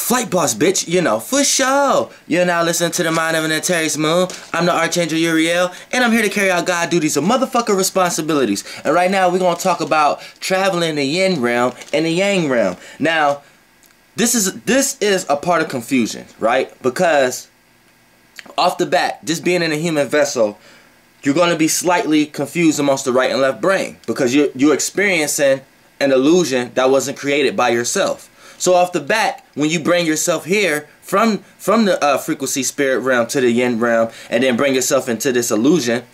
Flight boss, bitch, you know, for sure. You're now listening to the Mind of an Antares Moon. I'm the Archangel Uriel, and I'm here to carry out God duties of motherfucker responsibilities. And right now, we're going to talk about traveling the yin realm and the yang realm. Now, this is a part of confusion, right? Because off the bat, just being in a human vessel, you're going to be slightly confused amongst the right and left brain because you're experiencing an illusion that wasn't created by yourself. So off the bat, when you bring yourself here from the frequency spirit realm to the yin realm and then bring yourself into this illusion,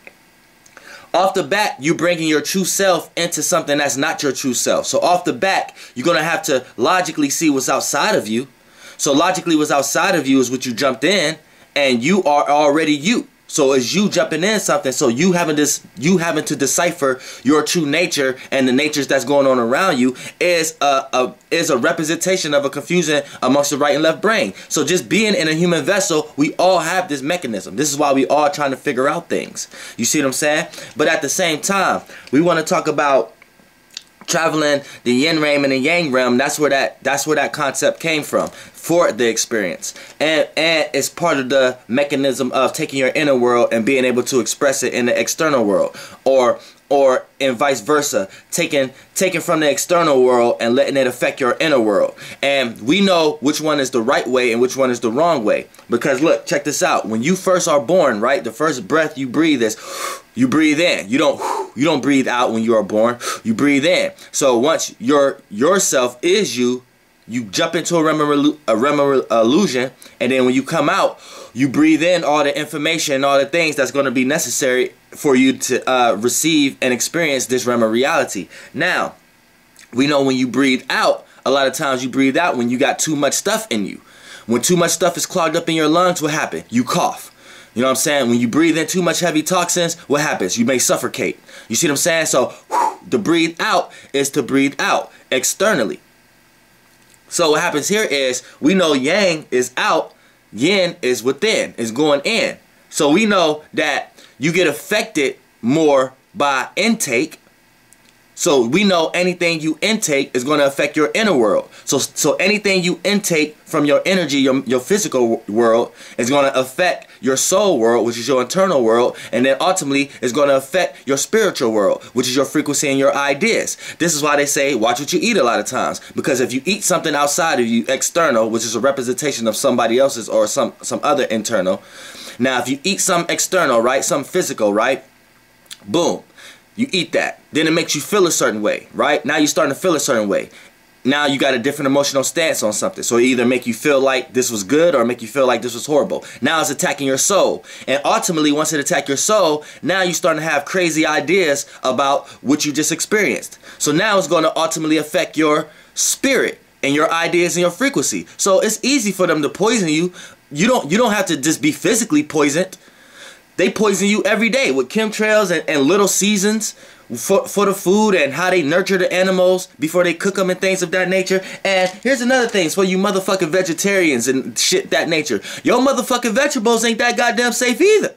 off the bat, you bringing your true self into something that's not your true self. So off the bat, you're going to have to logically see what's outside of you. So logically what's outside of you is what you jumped in, and you are already you. So it's you jumping in something, so you having to decipher your true nature and the natures that's going on around you is a representation of a confusion amongst the right and left brain. So just being in a human vessel, we all have this mechanism. This is why we all trying to figure out things. You see what I'm saying? But at the same time, we want to talk about traveling the yin realm and the yang realm. That's where that concept came from for the experience, and it's part of the mechanism of taking your inner world and being able to express it in the external world, or and vice versa, taking from the external world and letting it affect your inner world. And we know which one is the right way and which one is the wrong way, because look, check this out. When you first are born, right, the first breath you breathe is you breathe in. You don't breathe out when you are born. You breathe in. So once yourself is you jump into a REM illusion, and then when you come out, you breathe in all the information and all the things that's going to be necessary for you to receive and experience this REM reality. Now, we know when you breathe out, a lot of times you breathe out when you got too much stuff in you. When too much stuff is clogged up in your lungs, what happens? You cough. You know what I'm saying? When you breathe in too much heavy toxins, what happens? You may suffocate. You see what I'm saying? So, the breathe out is to breathe out externally. So what happens here is, we know yang is out, yin is within, is going in. So we know that you get affected more by intake. So we know anything you intake is going to affect your inner world. So anything you intake from your energy, your physical world, is going to affect your soul world, which is your internal world, and then ultimately is going to affect your spiritual world, which is your frequency and your ideas. This is why they say watch what you eat a lot of times, because if you eat something outside of you, external, which is a representation of somebody else's or some other internal. Now if you eat some external, right, some physical, right, boom, you eat that, then it makes you feel a certain way, right? Now you're starting to feel a certain way. Now you got a different emotional stance on something. So it either make you feel like this was good or make you feel like this was horrible. Now it's attacking your soul. And ultimately, once it attacks your soul, now you're starting to have crazy ideas about what you just experienced. So now it's going to ultimately affect your spirit and your ideas and your frequency. So it's easy for them to poison you. You don't have to just be physically poisoned. They poison you every day with chemtrails and little seasons for the food and how they nurture the animals before they cook them and things of that nature. And here's another thing, it's for you motherfucking vegetarians and shit that nature. Your motherfucking vegetables ain't that goddamn safe either.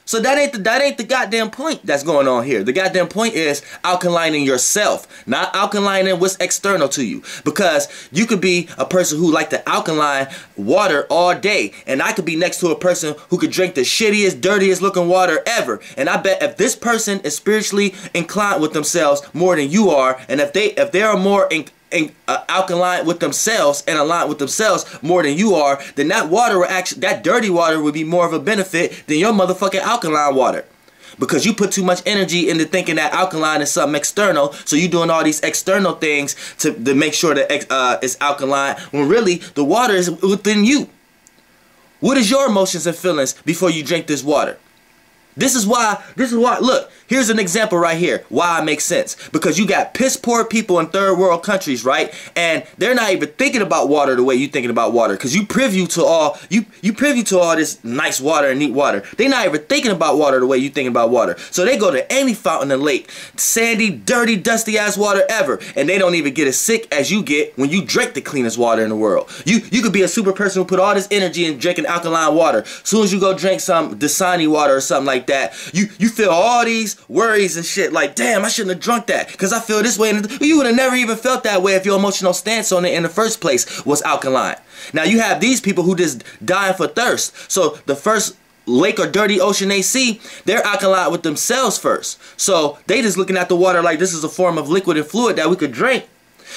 So that ain't the goddamn point that's going on here. The goddamn point is alkalining yourself, not alkalining what's external to you. Because you could be a person who like to alkaline water all day, and I could be next to a person who could drink the shittiest, dirtiest looking water ever. And I bet if this person is spiritually inclined with themselves more than you are, and if they are more alkaline with themselves and aligned with themselves more than you are, then that water will actually, that dirty water would be more of a benefit than your motherfucking alkaline water, because you put too much energy into thinking that alkaline is something external. So you doing all these external things to make sure that it's alkaline, when really the water is within you. What is your emotions and feelings before you drink this water? This is why, look, here's an example right here, why it makes sense. Because you got piss poor people in third world countries, right? And they're not even thinking about water the way you're thinking about water. Because you privy to all, you privy to all this nice water and neat water. They're not even thinking about water the way you thinking about water. So they go to any fountain and lake, sandy, dirty, dusty ass water ever, and they don't even get as sick as you get when you drink the cleanest water in the world. You could be a super person who put all this energy in drinking alkaline water. As soon as you go drink some Dasani water or something like that, you feel all these worries and shit like, damn, I shouldn't have drunk that because I feel this way. And you would have never even felt that way if your emotional stance on it in the first place was alkaline. Now you have these people who just dying for thirst. So the first lake or dirty ocean they see, they're alkaline with themselves first. So they just looking at the water like this is a form of liquid and fluid that we could drink.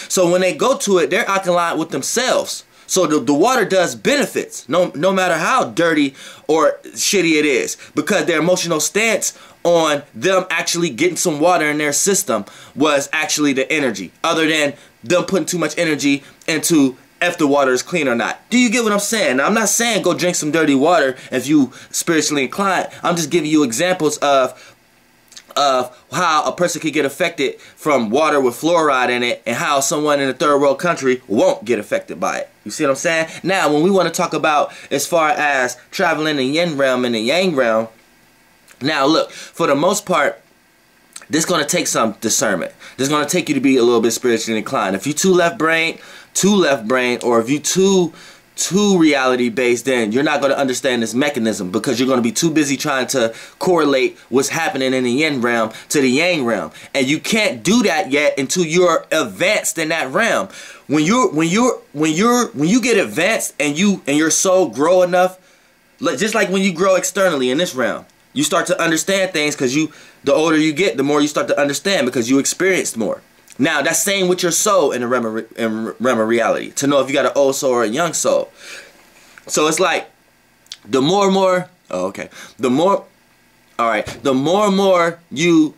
So when they go to it, they're alkaline with themselves. So the water does benefits, no matter how dirty or shitty it is, because their emotional stance on them actually getting some water in their system was actually the energy, other than them putting too much energy into if the water is clean or not. Do you get what I'm saying? Now, I'm not saying go drink some dirty water if you spiritually inclined. I'm just giving you examples of how a person could get affected from water with fluoride in it, and how someone in a third world country won't get affected by it. You see what I'm saying? Now, when we want to talk about as far as traveling the yin realm and the yang realm, now look, for the most part, this is going to take some discernment. This is going to take you to be a little bit spiritually inclined. If you too left brain, or if you too reality based, then you're not going to understand this mechanism, because you're going to be too busy trying to correlate what's happening in the yin realm to the yang realm, and you can't do that yet until you're advanced in that realm. When you get advanced and your soul grow enough, just like when you grow externally in this realm, you start to understand things, because the older you get, the more you start to understand, because you experienced more. Now, that's same with your soul in the realm of reality, to know if you got an old soul or a young soul. So it's like, the more and more you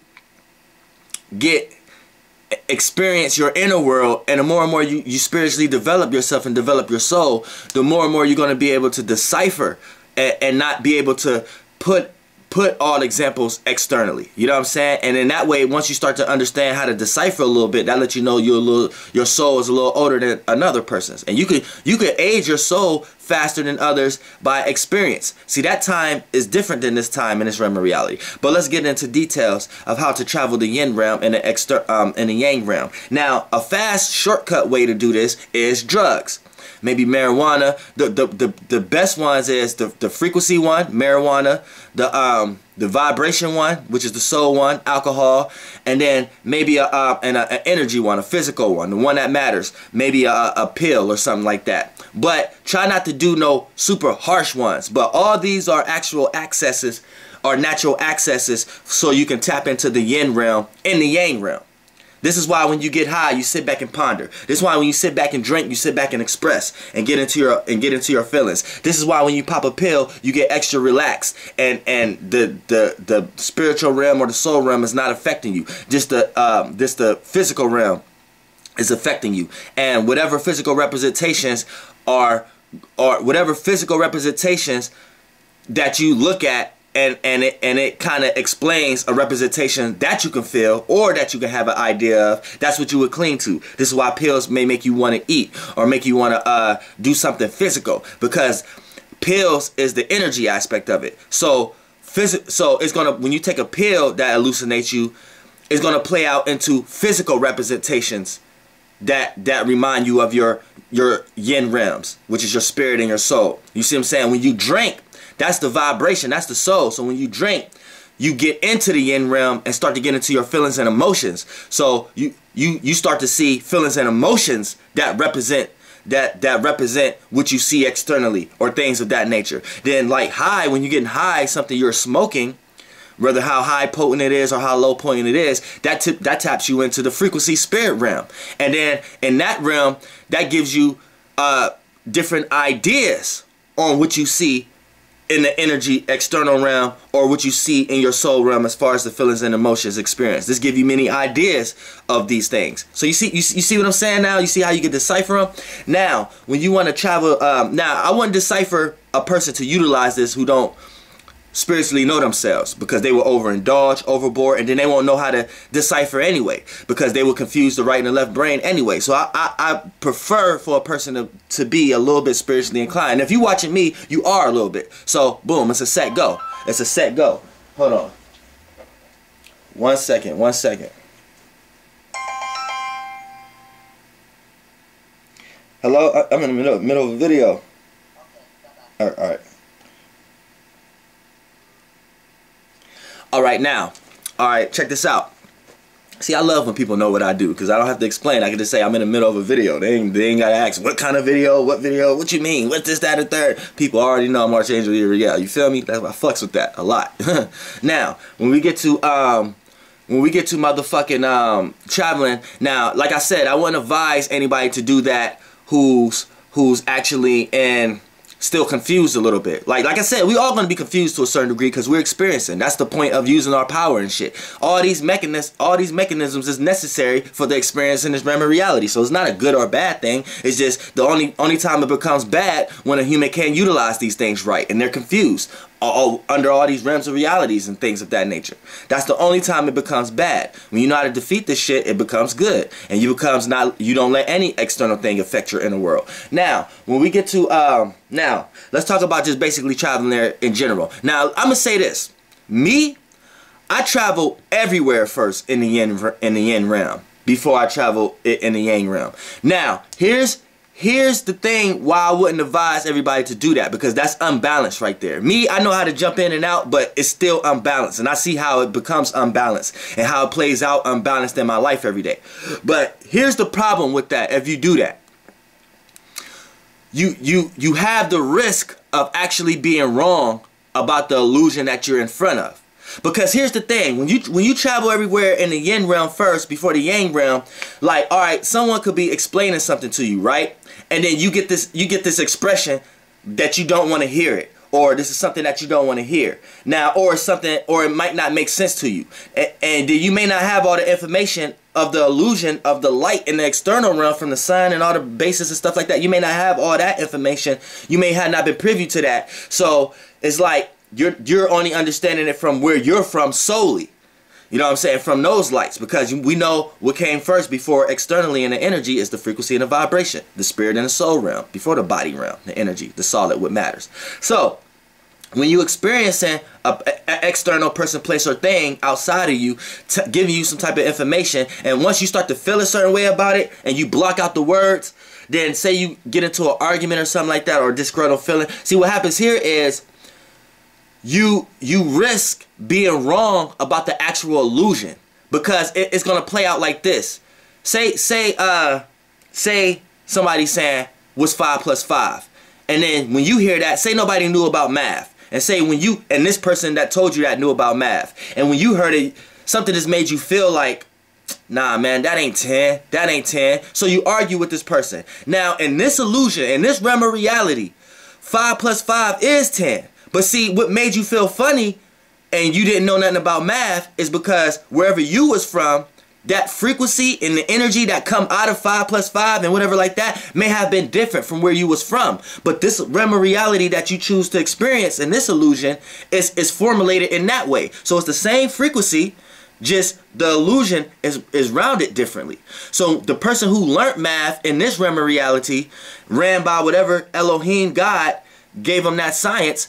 experience your inner world, and the more and more you spiritually develop yourself and develop your soul, the more and more you're going to be able to decipher and not be able to put all examples externally. You know what I'm saying? And in that way, once you start to understand how to decipher a little bit, that lets you know your soul is a little older than another person's. And you could age your soul faster than others by experience. See, that time is different than this time in this realm of reality. But let's get into details of how to travel the yin realm and the yang realm. Now, a fast shortcut way to do this is drugs. Maybe marijuana. The best ones is the frequency one, marijuana, the vibration one, which is the soul one, alcohol, and then maybe an energy one, a physical one, the one that matters, maybe a pill or something like that. But try not to do no super harsh ones. But all these are actual accesses, or natural accesses, so you can tap into the yin realm and the yang realm. This is why when you get high, you sit back and ponder. This is why when you sit back and drink, you sit back and express and get into your feelings. This is why when you pop a pill, you get extra relaxed, and the spiritual realm or the soul realm is not affecting you. Just the physical realm is affecting you, and whatever physical representations that you look at, and it kind of explains a representation that you can feel or that you can have an idea of. That's what you would cling to. this is why pills may make you want to eat or make you want to do something physical, because pills is the energy aspect of it. So it's gonna, when you take a pill that hallucinates you, it's gonna play out into physical representations that remind you of your yin realms, which is your spirit and your soul. You see what I'm saying? When you drink, that's the vibration, that's the soul. So when you drink, you get into the yin realm and start to get into your feelings and emotions. So you start to see feelings and emotions that represent what you see externally, or things of that nature. Then like high, when you're getting high, something you're smoking, whether how high potent it is or how low potent it is, that taps you into the frequency spirit realm. And then in that realm, that gives you different ideas on what you see in the energy external realm, or what you see in your soul realm as far as the feelings and emotions experience. This gives you many ideas of these things. So you see what I'm saying now? You see how you can decipher them? Now, when you want to travel, now I wouldn't decipher a person to utilize this who don't spiritually know themselves, because they will overindulge, overboard, and then they won't know how to decipher anyway, because they will confuse the right and the left brain anyway. So I prefer for a person to be a little bit spiritually inclined. And if you're watching me, you are a little bit. So boom, it's a set go. It's a set go. Hold on. One second. Hello, I'm in the middle of a video. All right. Alright, now. Alright, check this out. See, I love when people know what I do, because I don't have to explain. I can just say I'm in the middle of a video. They ain't gotta ask, what kind of video, what you mean, what's this, that, and third. People already know I'm Archangel Uriel. You feel me? That's why I fucks with that a lot. Now, when we get to motherfucking traveling, now, like I said, I wouldn't advise anybody to do that who's actually in still confused a little bit. Like I said, we all gonna be confused to a certain degree because we're experiencing. That's the point of using our power and shit. All these mechanisms is necessary for the experience in this realm of reality. So it's not a good or bad thing. It's just the only time it becomes bad when a human can't utilize these things right and they're confused under all these realms of realities and things of that nature. That's the only time it becomes bad. When you know how to defeat this shit, it becomes good. And you don't let any external thing affect your inner world. Now, when we get to now, let's talk about just basically traveling there in general. Now, I'm gonna say this. Me, I travel everywhere first in the yin realm before I travel in the yang realm. Now, Here's the thing why I wouldn't advise everybody to do that, because that's unbalanced right there. Me, I know how to jump in and out, but it's still unbalanced. And I see how it becomes unbalanced and how it plays out unbalanced in my life every day. But here's the problem with that. If you do that, you have the risk of actually being wrong about the illusion that you're in front of. Because here's the thing, when you travel everywhere in the yin realm first before the yang realm, like, all right, someone could be explaining something to you, right? And then you get this expression that you don't want to hear it, or this is something that you don't want to hear. Now, or it might not make sense to you. And you may not have all the information of the illusion of the light in the external realm from the sun and all the bases and stuff like that. You may not have all that information. You may have not been privy to that. So it's like you're only understanding it from where you're from solely. You know what I'm saying? From those lights, because we know what came first before externally in the energy is the frequency and the vibration, the spirit and the soul realm, before the body realm, the energy, the solid, what matters. So when you experiencing an external person, place, or thing outside of you giving you some type of information, and once you start to feel a certain way about it and you block out the words, then say you get into an argument or something like that, or a disgruntled feeling. See, what happens here is you risk being wrong about the actual illusion, because it's gonna play out like this. Say somebody saying, what's 5 plus 5? And then when you hear that, say nobody knew about math. And say and this person that told you that knew about math. And when you heard it, something just made you feel like, nah, man, that ain't 10. That ain't 10. So you argue with this person. Now, in this illusion, in this realm of reality, 5 plus 5 is 10. But see, what made you feel funny and you didn't know nothing about math is because wherever you was from, that frequency and the energy that come out of 5 plus 5 and whatever like that may have been different from where you was from. But this realm of reality that you choose to experience in this illusion is formulated in that way. So it's the same frequency, just the illusion is rounded differently. So the person who learned math in this realm of reality, ran by whatever Elohim God gave them that science,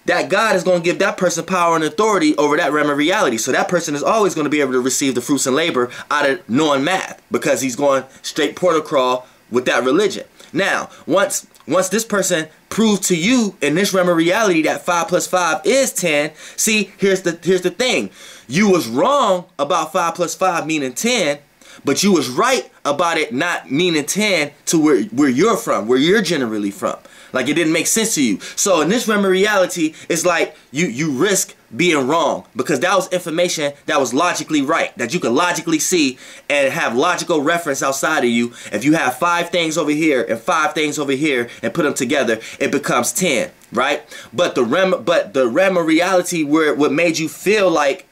that God is going to give that person power and authority over that realm of reality. So that person is always going to be able to receive the fruits and labor out of knowing math, because he's going straight portal crawl with that religion. Now, once this person proves to you in this realm of reality that 5 plus 5 is 10, see, here's the thing. You was wrong about 5 plus 5 meaning 10, but you was right about it not meaning 10 to where you're from, where you're generally from. Like, it didn't make sense to you. So in this realm of reality, it's like you risk being wrong, because that was information that was logically right, that you could logically see and have logical reference outside of you. If you have 5 things over here and 5 things over here and put them together, it becomes 10, right? But the realm of reality where what made you feel like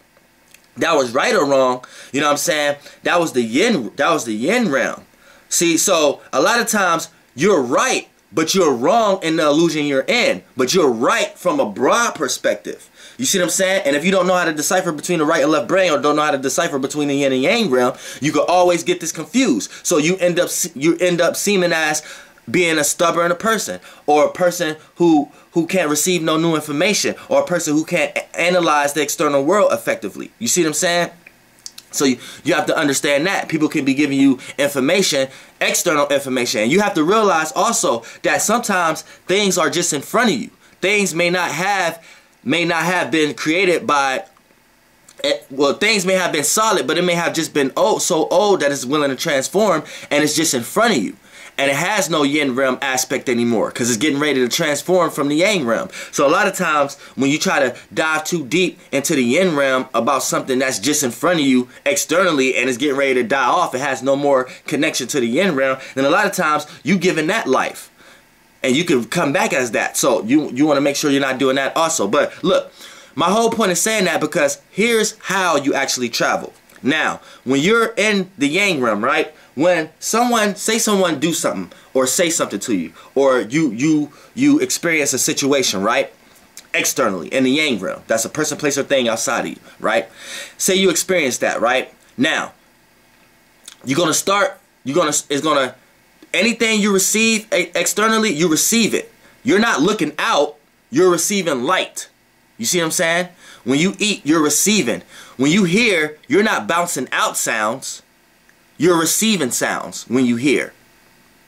that was right or wrong, you know what I'm saying? That was the yin realm. See, so a lot of times you're right, but you're wrong in the illusion you're in. But you're right from a broad perspective. You see what I'm saying? And if you don't know how to decipher between the right and left brain, or don't know how to decipher between the yin and yang realm, you could always get this confused. So you end up seeming as being a stubborn person, or a person who can't receive no new information, or a person who can't analyze the external world effectively. You see what I'm saying? So you have to understand that people can be giving you information, external information, and you have to realize also that sometimes things are just in front of you. Things may not have been created by well, things may have been solid, but it may have just been so old that it's willing to transform, and it's just in front of you. And it has no yin realm aspect anymore because it's getting ready to transform from the yang realm. So a lot of times when you try to dive too deep into the yin realm about something that's just in front of you externally and it's getting ready to die off, it has no more connection to the yin realm, then a lot of times you giving that life. And you can come back as that. So you want to make sure you're not doing that also. But look, my whole point is saying that because here's how you actually travel. Now, when you're in the yang realm, right? When someone do something or say something to you, or you experience a situation, right? Externally in the yang realm. That's a person, place, or thing outside of you, right? Say you experience that, right? Now, anything you receive externally, you receive it. You're not looking out, you're receiving light. You see what I'm saying? When you eat, you're receiving. When you hear, you're not bouncing out sounds. You're receiving sounds when you hear.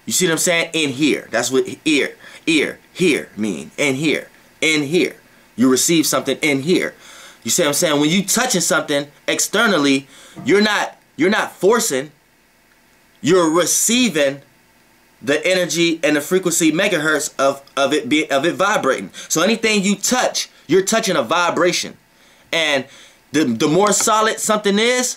You see what I'm saying? In here. That's what hear mean. In here. In here. You receive something in here. You see what I'm saying? When you touching something externally, you're not forcing. You're receiving the energy and the frequency megahertz of it vibrating. So anything you touch, you're touching a vibration. And the more solid something is,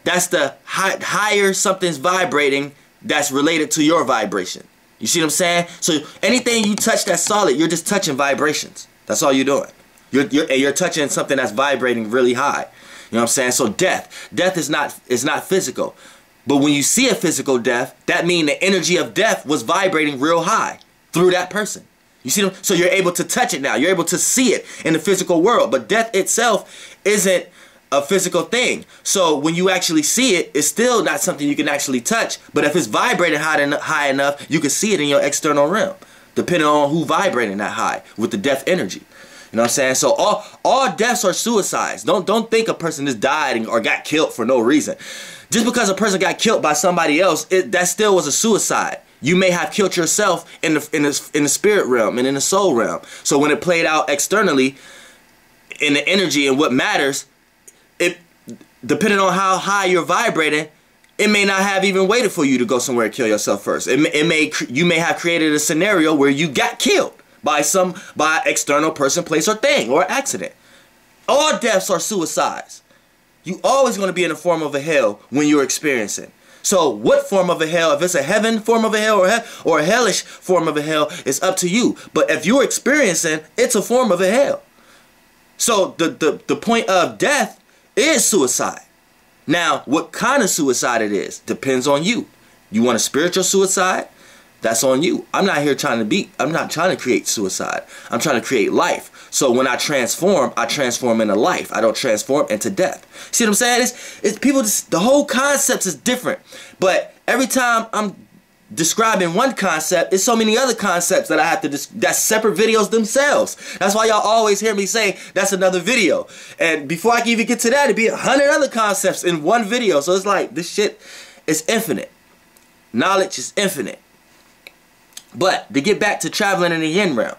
that's the higher something's vibrating that's related to your vibration. You see what I'm saying? So anything you touch that's solid, you're just touching vibrations. That's all you're doing. You're touching something that's vibrating really high. You know what I'm saying? So death is not physical. But when you see a physical death, that means the energy of death was vibrating real high through that person. You see them? So you're able to touch it now. You're able to see it in the physical world. But death itself isn't a physical thing. So when you actually see it, it's still not something you can actually touch. But if it's vibrating high enough, you can see it in your external realm, depending on who vibrating that high with the death energy. You know what I'm saying? So all deaths are suicides. Don't think a person just died or got killed for no reason. Just because a person got killed by somebody else, that still was a suicide. You may have killed yourself in the spirit realm and in the soul realm. So when it played out externally, in the energy and what matters, it depending on how high you're vibrating, it may not have even waited for you to go somewhere and kill yourself first. You may have created a scenario where you got killed by external person, place, or thing, or accident. All deaths are suicides. You always going to be in the form of a hell when you're experiencing. So what form of a hell, if it's a heaven form of a hell or a hellish form of a hell, it's up to you. But if you're experiencing, it's a form of a hell. So the point of death is suicide. Now, what kind of suicide it is depends on you. You want a spiritual suicide? That's on you. I'm not trying to create suicide. I'm trying to create life. So when I transform into life. I don't transform into death. See what I'm saying? It's people, the whole concept is different. But every time I'm describing one concept, there's so many other concepts that I have to, that's separate videos themselves. That's why y'all always hear me say, that's another video. And before I can even get to that, it'd be 100 other concepts in one video. So it's like, this shit is infinite. Knowledge is infinite. But to get back to traveling in the yin realm,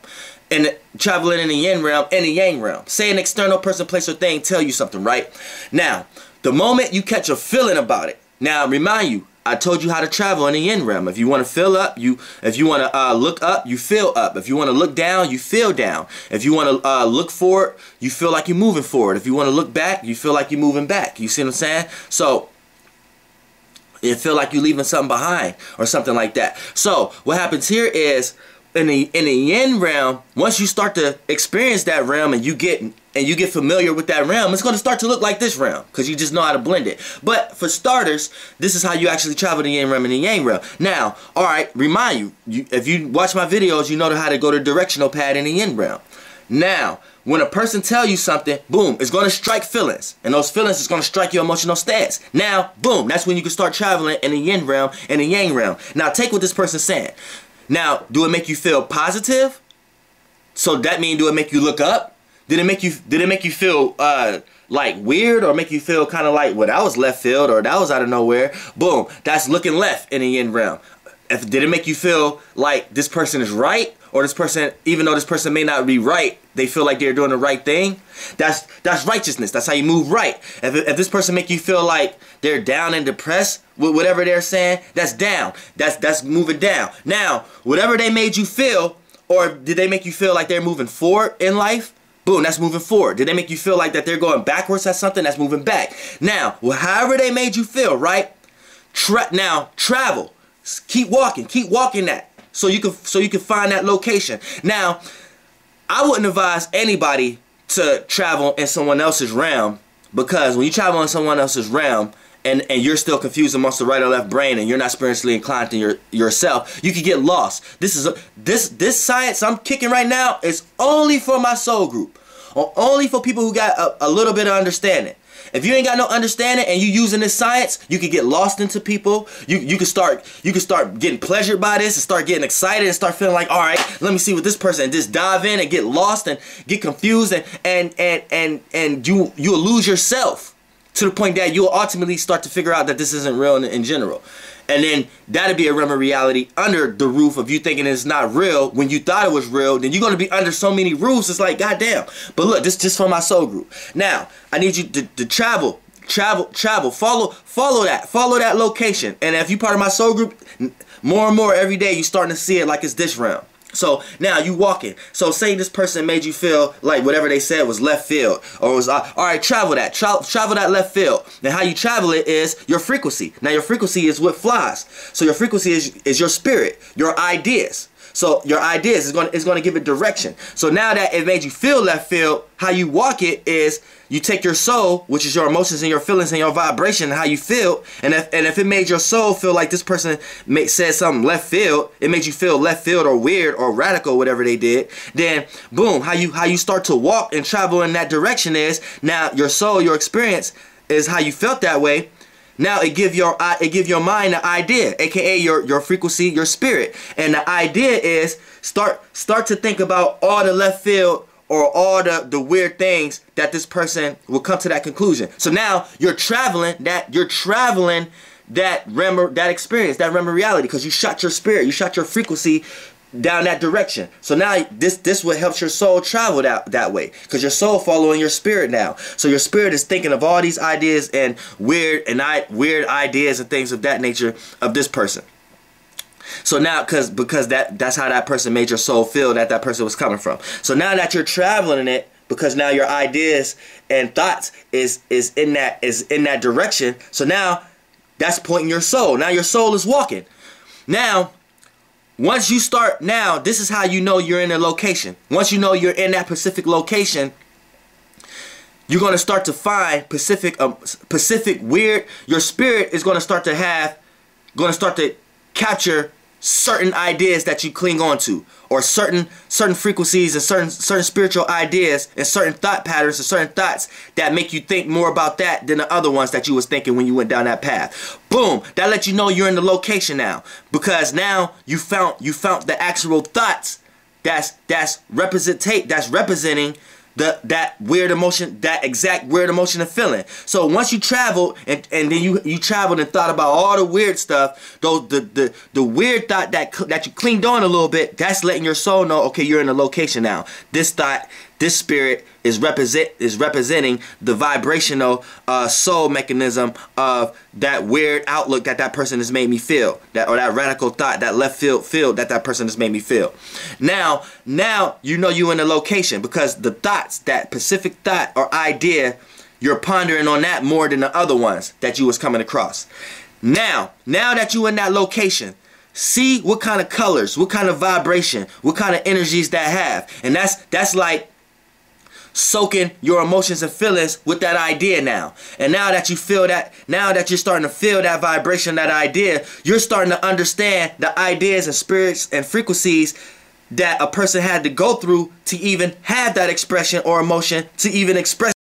and traveling in the yin realm and the yang realm, say an external person, place, or thing tell you something, right? Now, the moment you catch a feeling about it, now remind you, I told you how to travel in the yin realm. If you want to feel up, if you want to look up, you feel up. If you want to look down, you feel down. If you want to look forward, you feel like you're moving forward. If you want to look back, you feel like you're moving back. You see what I'm saying? So you feel like you're leaving something behind or something like that. So what happens here is in the yin realm, once you start to experience that realm and you get familiar with that realm, it's going to start to look like this realm because you just know how to blend it. But for starters, this is how you actually travel the yin realm and the yang realm. Now, all right, remind you, if you watch my videos, you know how to go to directional pad in the yin realm. Now, when a person tell you something, boom, it's going to strike feelings. And those feelings is going to strike your emotional stance. Now, boom, that's when you can start traveling in the yin realm and the yang realm. Now, take what this person's saying. Now, do it make you feel positive? So that means, do it make you look up? Did it make you feel like weird, or make you feel kind of like, well, that was left field or that was out of nowhere? Boom, that's looking left in the yin realm. did it make you feel like this person is right, or this person, even though this person may not be right, they feel like they're doing the right thing? That's righteousness. That's how you move right. If this person make you feel like they're down and depressed with whatever they're saying, that's down. That's moving down. Now, whatever they made you feel, or did they make you feel like they're moving forward in life? Boom, that's moving forward. Did they make you feel like that they're going backwards at something? That's moving back. Now, however they made you feel, right? Now, travel. Keep walking that. So you can find that location. Now, I wouldn't advise anybody to travel in someone else's realm, because when you travel in someone else's realm and you're still confused amongst the right or left brain, and you're not spiritually inclined to yourself, you could get lost. This science I'm kicking right now is only for my soul group, or only for people who got a little bit of understanding. If you ain't got no understanding and you using this science, you could get lost into people. You can start getting pleasured by this and start getting excited and start feeling like, all right, let me see what this person, and just dive in and get lost and get confused, and you'll lose yourself to the point that you'll ultimately start to figure out that this isn't real in general. And then that'll be a realm of reality under the roof of you thinking it's not real when you thought it was real. Then you're going to be under so many roofs. It's like, goddamn. But look, this just for my soul group. Now, I need you to travel. Follow that location. And if you're part of my soul group, more and more every day, you're starting to see it like it's this realm. So now you walking. So say this person made you feel like whatever they said was left field, or was all right. Travel that left field. Now how you travel it is your frequency. Now your frequency is what flies. So your frequency is your spirit, your ideas. So your ideas is going to give it direction. So now that it made you feel left field, how you walk it is you take your soul, which is your emotions and your feelings and your vibration and how you feel, and if it made your soul feel like this person said something left field, it made you feel left field or weird or radical, whatever they did, then boom, how you start to walk and travel in that direction is now your soul, your experience is how you felt that way. Now it give your mind the idea, aka your frequency, your spirit, and the idea is start to think about all the left field or all the weird things that this person will come to that conclusion. So now you're traveling that experience, that realm of reality, because you shot your spirit, you shot your frequency down that direction. So now this what helps your soul travel that way, because your soul following your spirit now. So your spirit is thinking of all these ideas and weird ideas and things of that nature of this person. So now because that's how that person made your soul feel that person was coming from. So now that you're traveling in it, because now your ideas and thoughts is in that direction. So now that's pointing your soul. Now your soul is walking. Now once you start, now this is how you know you're in a location. Once you know you're in that specific location, you're going to start to find specific weird. Your spirit is going to start to capture certain ideas that you cling on to, or certain frequencies and certain spiritual ideas and certain thought patterns and certain thoughts that make you think more about that than the other ones that you was thinking when you went down that path. Boom, that lets you know you're in the location now, because now you found the actual thoughts that's representing that weird emotion, that exact weird emotion and feeling. So once you traveled and then you traveled and thought about all the weird stuff, the weird thought that you clinged on a little bit, that's letting your soul know, okay, you're in a location now. This thought, this spirit is representing the vibrational soul mechanism of that weird outlook that person has made me feel, or that radical thought, that left field that person has made me feel. Now you know you in the location, because the thoughts, that specific thought or idea, you're pondering on that more than the other ones that you was coming across. Now that you in that location, see what kind of colors, what kind of vibration, what kind of energies that have, and that's like soaking your emotions and feelings with that idea now. And now that you feel that, now that you're starting to feel that vibration, that idea, you're starting to understand the ideas and spirits and frequencies that a person had to go through to even have that expression or emotion, to even express